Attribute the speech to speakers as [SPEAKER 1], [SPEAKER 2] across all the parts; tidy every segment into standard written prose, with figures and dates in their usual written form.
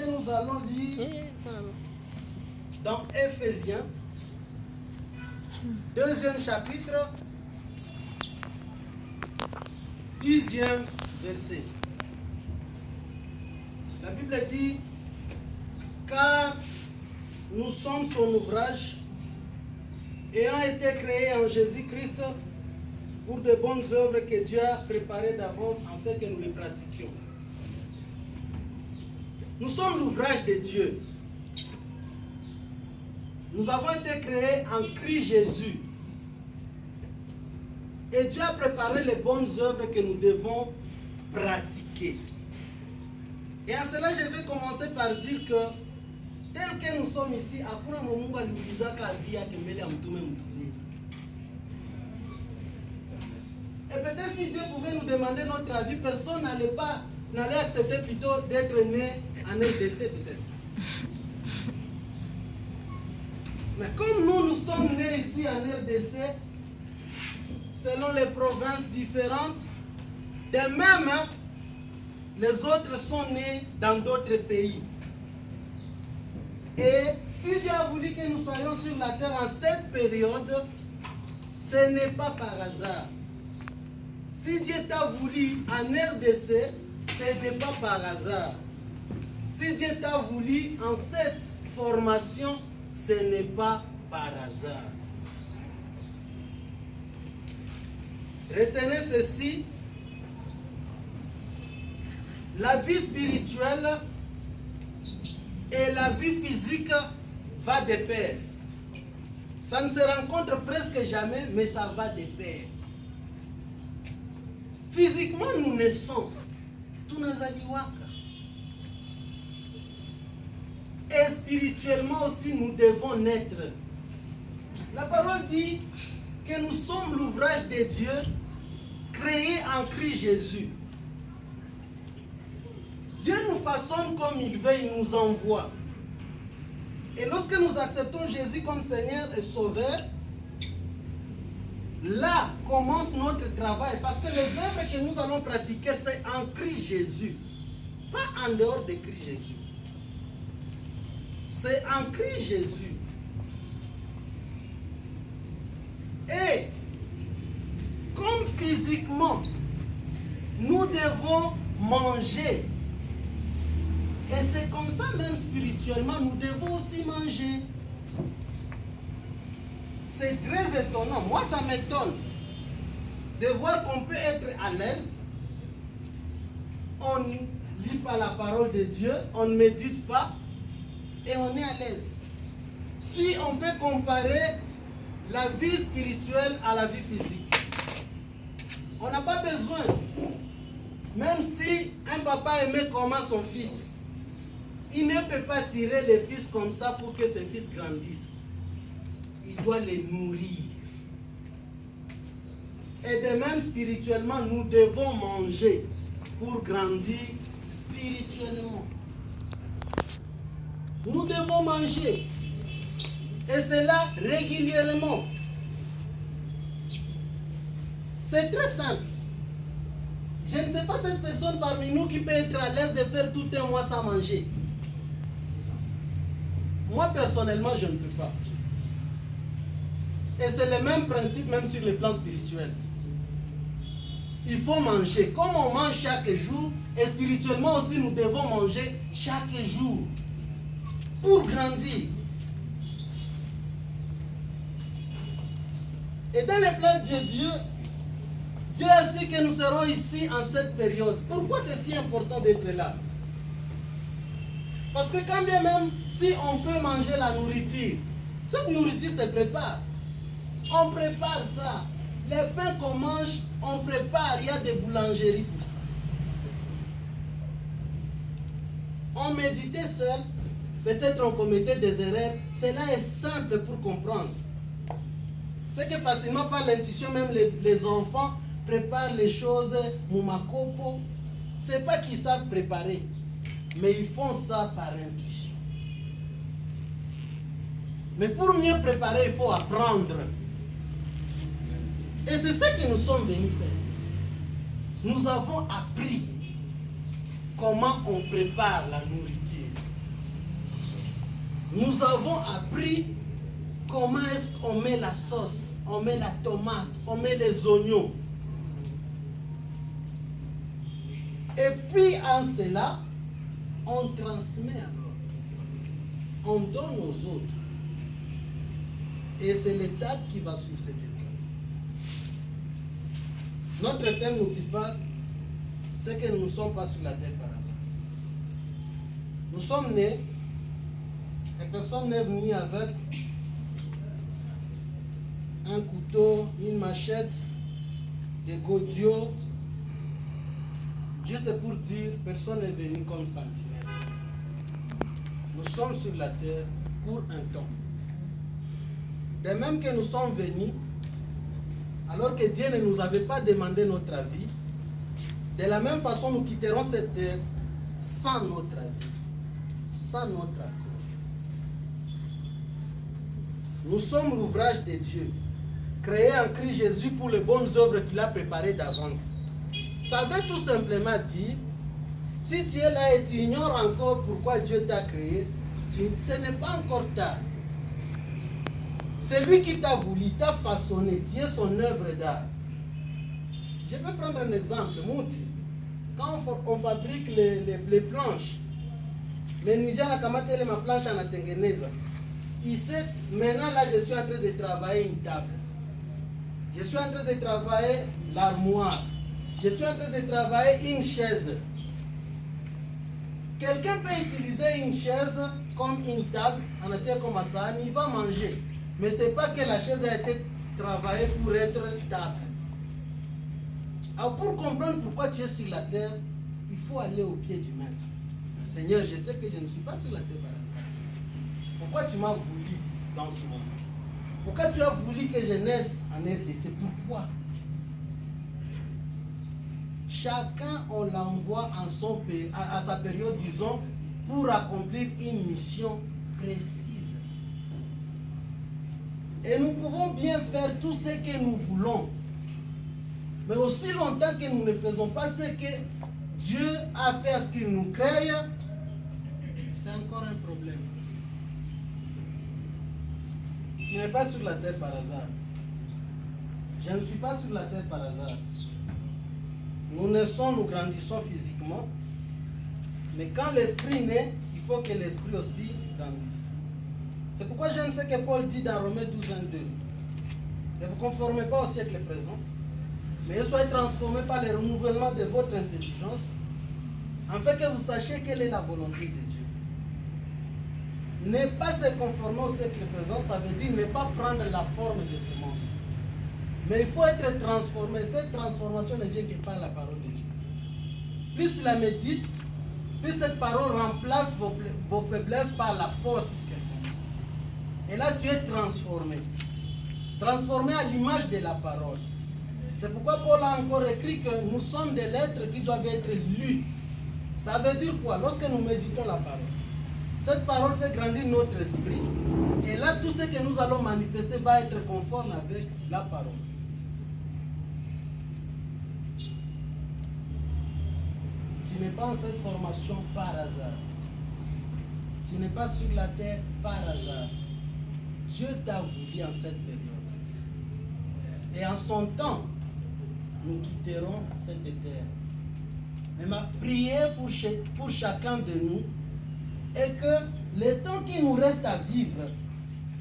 [SPEAKER 1] Et nous allons lire dans Éphésiens, 2e chapitre, 10e verset. La Bible dit, car nous sommes son ouvrage, ayant été créés en Jésus-Christ pour de bonnes œuvres que Dieu a préparées d'avance afin que nous les pratiquions. Nous sommes l'ouvrage de Dieu. Nous avons été créés en Christ Jésus. Et Dieu a préparé les bonnes œuvres que nous devons pratiquer. Et à cela, je vais commencer par dire que, tel que nous sommes ici, et peut-être si Dieu pouvait nous demander notre avis, personne n'allait accepter plutôt d'être né en RDC peut-être. Mais comme nous sommes nés ici en RDC, selon les provinces différentes, de même, les autres sont nés dans d'autres pays. Et si Dieu a voulu que nous soyons sur la terre en cette période, ce n'est pas par hasard. Si Dieu t'a voulu en RDC, ce n'est pas par hasard. Si Dieu t'a voulu en cette formation, ce n'est pas par hasard. Retenez ceci. La vie spirituelle et la vie physique va de pair. Ça ne se rencontre presque jamais, mais ça va de pair. Physiquement, nous naissons. Tunazaliwaka. Et spirituellement aussi, nous devons naître. La parole dit que nous sommes l'ouvrage de Dieu, créé en Christ Jésus. Dieu nous façonne comme il veut, il nous envoie. Et lorsque nous acceptons Jésus comme Seigneur et Sauveur, là commence notre travail. Parce que les œuvres que nous allons pratiquer, c'est en Christ Jésus. Pas en dehors de Christ Jésus. C'est en Christ Jésus. Et comme physiquement, nous devons manger. Et c'est comme ça même spirituellement, nous devons aussi manger. C'est très étonnant. Moi, ça m'étonne de voir qu'on peut être à l'aise. On ne lit pas la parole de Dieu, on ne médite pas et on est à l'aise. Si on peut comparer la vie spirituelle à la vie physique, on n'a pas besoin. Même si un papa aimait comment son fils, il ne peut pas tirer les fils comme ça pour que ses fils grandissent. Il doit les nourrir. Et de même spirituellement, nous devons manger pour grandir spirituellement. Nous devons manger. Et cela régulièrement. C'est très simple. Je ne sais pas cette personne parmi nous qui peut être à l'aise de faire tout un mois sans manger. Moi, personnellement, je ne peux pas. Et c'est le même principe, même sur le plan spirituel. Il faut manger. Comme on mange chaque jour, et spirituellement aussi, nous devons manger chaque jour. Pour grandir. Et dans le plan de Dieu, Dieu a su que nous serons ici en cette période. Pourquoi c'est si important d'être là? Parce que quand bien même, si on peut manger la nourriture, cette nourriture se prépare. On prépare ça. Les pains qu'on mange, on prépare. Il y a des boulangeries pour ça. On méditait seul, peut-être on commettait des erreurs. Cela est simple pour comprendre. C'est que facilement par l'intuition, même les enfants préparent les choses, moumakopo. C'est pas qu'ils savent préparer, mais ils font ça par intuition. Mais pour mieux préparer, il faut apprendre. Et c'est ça que nous sommes venus faire. Nous avons appris comment on prépare la nourriture. nous avons appris comment est-ce qu'on met la sauce, on met la tomate, on met les oignons. Et puis en cela, on transmet alors. On donne aux autres. Et c'est l'étape qui va suivre cette étape. Notre thème n'oublie pas, c'est que nous ne sommes pas sur la terre par hasard. Nous sommes nés, et personne n'est venu avec un couteau, une machette, des godillots, juste pour dire, personne n'est venu comme sentinelle. Nous sommes sur la terre pour un temps. De même que nous sommes venus, alors que Dieu ne nous avait pas demandé notre avis, de la même façon nous quitterons cette terre sans notre avis, sans notre accord. Nous sommes l'ouvrage de Dieu, créé en Christ Jésus pour les bonnes œuvres qu'il a préparées d'avance. Ça veut tout simplement dire, si tu es là et tu ignores encore pourquoi Dieu t'a créé, ce n'est pas encore tard. C'est lui qui t'a voulu, t'a façonné, tu es son œuvre d'art. Je vais prendre un exemple, Mouti. Quand on fabrique les planches, mais Niger n'a qu'à mettre ma planche en Atengeneza. Ici, maintenant là, je suis en train de travailler une table. Je suis en train de travailler l'armoire. Je suis en train de travailler une chaise. Quelqu'un peut utiliser une chaise comme une table, en attendant comme ça, il va manger. Mais ce n'est pas que la chaise a été travaillée pour être table. Alors pour comprendre pourquoi tu es sur la terre, il faut aller au pied du maître. Seigneur, je sais que je ne suis pas sur la terre par hasard. Pourquoi tu m'as voulu dans ce moment? Pourquoi tu as voulu que je naisse en RDC? Pourquoi? Chacun, on l'envoie à sa période, disons, pour accomplir une mission précise. Et nous pouvons bien faire tout ce que nous voulons. Mais aussi longtemps que nous ne faisons pas ce que Dieu a fait à ce qu'il nous crée, c'est encore un problème. Tu n'es pas sur la terre par hasard. Je ne suis pas sur la terre par hasard. Nous naissons, nous grandissons physiquement. Mais quand l'esprit naît, il faut que l'esprit aussi grandisse. C'est pourquoi j'aime ce que Paul dit dans Romains 12:2. Ne vous conformez pas au siècle présent, mais soyez transformés par le renouvellement de votre intelligence, afin que vous sachiez quelle est la volonté de Dieu. Ne pas se conformer au siècle présent, ça veut dire ne pas prendre la forme de ce monde. Mais il faut être transformé. Cette transformation ne vient que par la parole de Dieu. Plus tu la médites, plus cette parole remplace vos faiblesses par la force qu'elle contient. Et là, tu es transformé. Transformé à l'image de la parole. C'est pourquoi Paul a encore écrit que nous sommes des lettres qui doivent être lues. Ça veut dire quoi? Lorsque nous méditons la parole, cette parole fait grandir notre esprit. Et là, tout ce que nous allons manifester va être conforme avec la parole. Tu n'es pas en cette formation par hasard. Tu n'es pas sur la terre par hasard. Dieu t'a voulu en cette période. Et en son temps, nous quitterons cette terre. Mais ma prière pour chacun de nous est que le temps qui nous reste à vivre,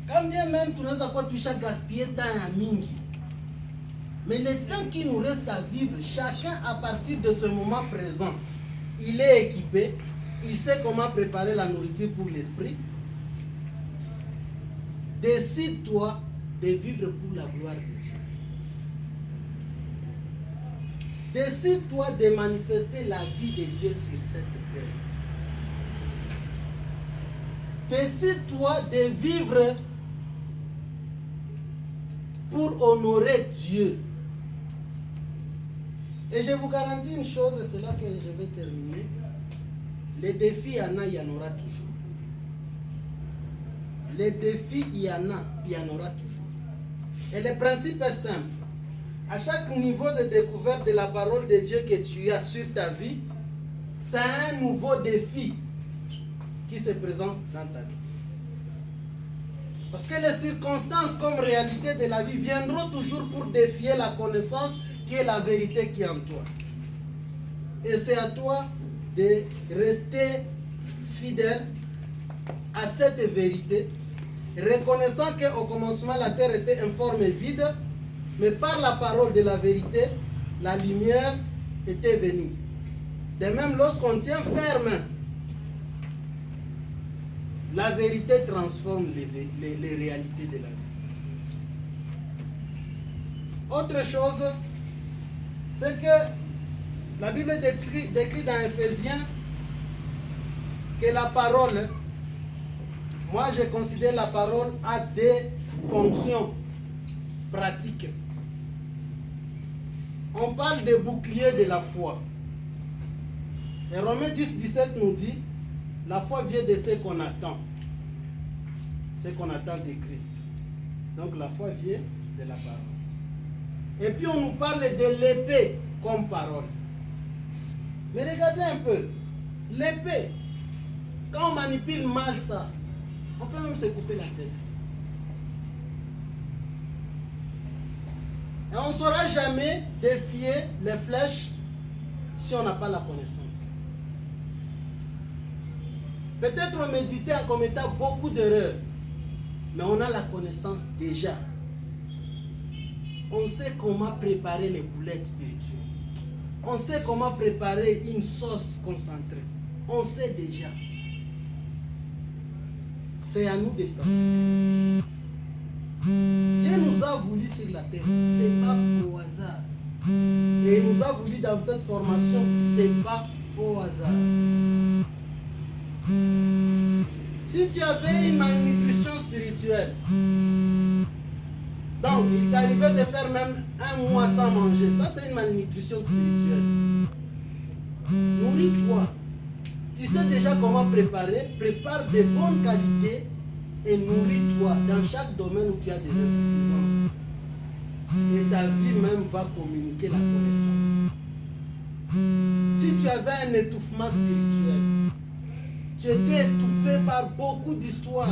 [SPEAKER 1] quand bien même tu n'as pas touché à gaspiller temps à mingi, mais le temps qui nous reste à vivre, chacun à partir de ce moment présent, il est équipé, il sait comment préparer la nourriture pour l'esprit. Décide-toi de vivre pour la gloire de Dieu. Décide-toi de manifester la vie de Dieu sur cette terre. Décide-toi de vivre pour honorer Dieu. Et je vous garantis une chose, et c'est là que je vais terminer. Les défis, il y en aura toujours. Les défis, il y en aura toujours. Et le principe est simple. À chaque niveau de découverte de la parole de Dieu que tu as sur ta vie, c'est un nouveau défi qui se présente dans ta vie. Parce que les circonstances comme réalité de la vie viendront toujours pour défier la connaissance qui est la vérité qui est en toi. Et c'est à toi de rester fidèle à cette vérité, reconnaissant qu'au commencement la terre était informe et vide, mais par la parole de la vérité, la lumière était venue. De même, lorsqu'on tient ferme, la vérité transforme les réalités de la vie. Autre chose, c'est que la Bible décrit dans Éphésiens que la parole, moi je considère la parole a des fonctions pratiques. On parle des boucliers de la foi. Et Romains 10:17 nous dit, la foi vient de ce qu'on attend. Ce qu'on attend de Christ. Donc la foi vient de la parole. Et puis on nous parle de l'épée comme parole. Mais regardez un peu. L'épée, quand on manipule mal ça, on peut même se couper la tête. Et on ne saura jamais défier les flèches si on n'a pas la connaissance. Peut-être on méditait en commettant beaucoup d'erreurs, mais on a la connaissance déjà. On sait comment préparer les boulettes spirituelles. On sait comment préparer une sauce concentrée. On sait déjà. C'est à nous de faire. Dieu nous a voulu sur la terre. Ce n'est pas au hasard. Et il nous a voulu dans cette formation. Ce n'est pas au hasard. Si tu avais une malnutrition spirituelle, donc il t'arrivait de faire même un mois sans manger, ça c'est une malnutrition spirituelle. Nourris-toi. Tu sais déjà comment préparer, prépare de bonnes qualités et nourris-toi dans chaque domaine où tu as des insuffisances. Et ta vie même va communiquer la connaissance. Si tu avais un étouffement spirituel, tu étais étouffé par beaucoup d'histoires.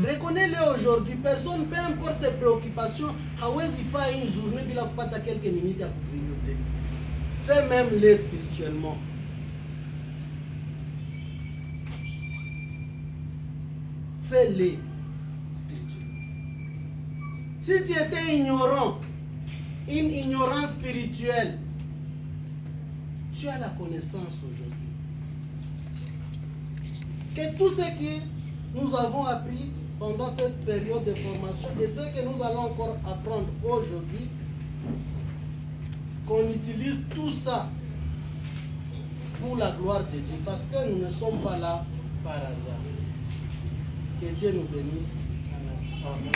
[SPEAKER 1] Reconnais-le aujourd'hui. Personne, peu importe ses préoccupations, il fait une journée, il n'a pas quelques minutes à couvrir. Fais même les spirituellement. Fais-les spirituellement. Si tu étais ignorant, une ignorance spirituelle, tu as la connaissance aujourd'hui. Que tout ce que nous avons appris pendant cette période de formation et ce que nous allons encore apprendre aujourd'hui, qu'on utilise tout ça pour la gloire de Dieu, parce que nous ne sommes pas là par hasard. Que Dieu nous bénisse. Amen.